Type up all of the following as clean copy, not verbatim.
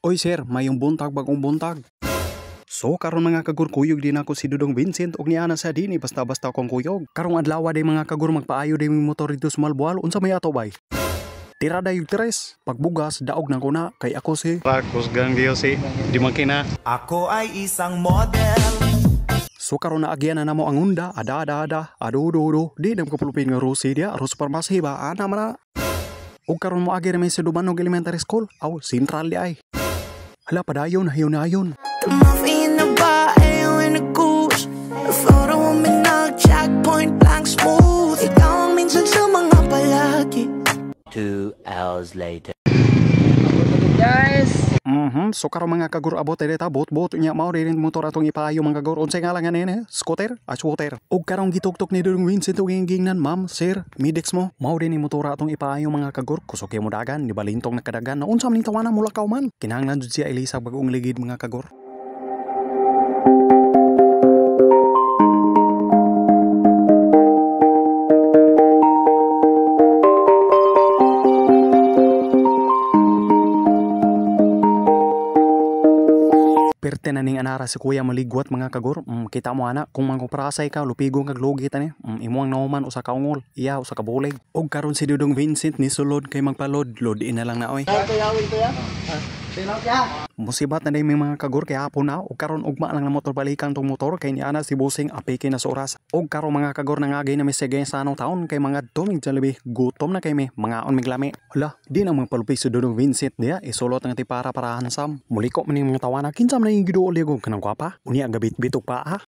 Oy sir, mayong buntag bagong buntag. So karon mga kagur kuyog din ako si Dudong Vincent og niana sa dini basta-basta akong kuyog. Karong adlaw day mga kagur magpaayo day mi motor dito sa Malboal unsa may ato bay? Tirada yung tres. Pagbugas daog na ko na kay ako si Racos Gangio si di makina. Ako ay isang model. So karon na agyan na namo ang unda ada ado di nam kapulupin nga Rosie dia aros farmasi ba ana man na. Og karon mo agi na may sa Dumanog Elementary School. Aw sentral di ay. Hala padayon hayon. Muffy in the bar, AO in the goose. A photo of me nag-jack, point blank smooth. Ikaw ang minsan sa mga palagi. 2 hours later. Guys! So karon mga kagur abot dito bot nya mao rin motor atong ipaayo mga kagur unsay nga lang nene scooter scooter og karong gitugtok ni Dudong Vincent og gingnan ma'am sir midex mo mao rin ni motor atong ipaayo mga kagur kusok mo dagan di balintong nakadagan na unsa man ni tawana mulakaw man kinahanglan jud siya Elisa bagong ligid mga kagur. Perte na ning anara si kuya maligwat mga kagur. Kita mo ana kung mangkuprasay ka lupigong kag logi tani. Imo ang nauman usa ka ungol, iya usa ka bulig. Og karon si Dudong Vincent ni sulod kay magpalod, load in na lang na oy. Musibat na day may mga kagur kay hapon na og karon ugma lang na motor balikan tong motor kay ni ana si Busing apike na sa oras. Og karon mga kagur nangagay na may sige sa anong taon kay mga tumig jalebi gutom na kay may mga on miglami. Hala, di na magpalupi si Dudong Vincent dia isulot nga ti para hansam. Muliko man ning mga tawana kinsam na yung giduol ligo kanang gwapa. Unya gabit-bitok pa ha.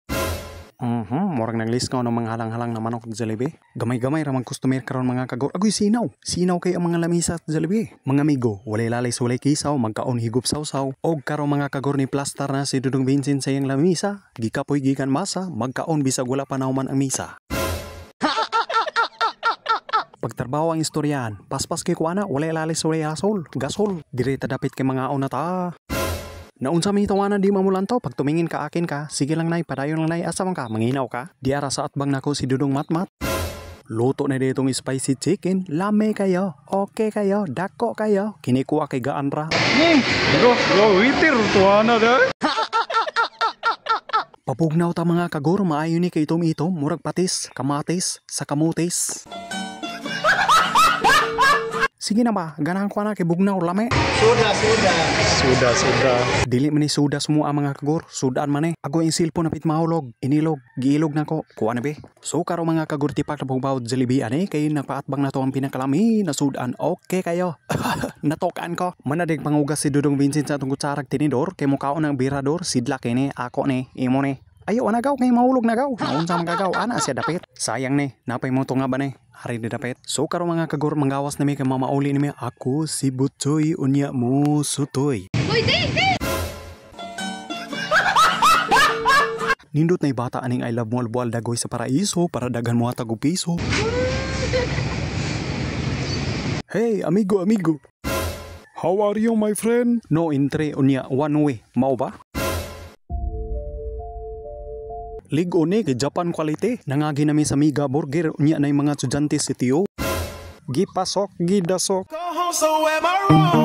Morang naglis ko ng mga halang-halang na manok at jalebi. Gamay-gamay ramang customer karon mga kagur. Agoy sinaw kay ang mga lamisa at jalebi. Mga amigo, walay lalay sulay kisaw, magkaon higup saw-saw. Og karon mga kagur ni plastar na si Dudong Vincent sa iyang lamisa. Gikapoy gikan masa, magkaon bisag wala pa nauman ang misa. Pagtrabaho ang istoryahan, paspas kay kuana, walay lalay sulay gasol. Direta dapit kay mga ona ta. Naunsa may tawanan di mamulantaw pag tumingin ka akin ka sige lang nay padayon lang nay asa man ka manginaw ka di ara sa atbang nako si Dudong Matmat luto na ditong spicy chicken lame kayo okay kayo dako kayo kinikuha kay gaan ra bro witir tuana da papugnaw ta mga kagur maayo ni kay itom murag patis kamatis sa kamutis. Sige na ba, ganahan ko na kay bugnaw lame. Suda. Dili man ni suda semua mga kagur, sudaan man eh. Ako yung silpon napit mahulog, inilog, giilog na ko. Kuha na be. So karo mga kagur tipak na pagbawad jalebian eh, kay nagpaatbang na to ang pinakalami na sudaan. Okay kayo. Natokaan ko. Manadig pangugas si Dudong Vincent sa tungkot sarag tinidor, kay mukaon ng birador, sidlak ni, ako ni, imo ni. Ayaw na gaw kay mahulog na gaw. Naunsa man gagaw ana siya dapit. Sayang ni, napay mo to nga ba ni? Hari na dapit. So karo mga kagur manggawas na mi kay mamauli ni mi. Ako si Butoy unya mo sutoy. Hoy di. Nindot na ibata aning I love mo albual dagoy sa paraiso para daghan mo hatag og piso. Hey amigo. How are you my friend? No entre unya one way. Mao ba? Ligo ni kay Japan quality nangagi nami sa Miga Burger unya nay mga estudyante si Tio gipasok gidasok. Go home, so am I wrong?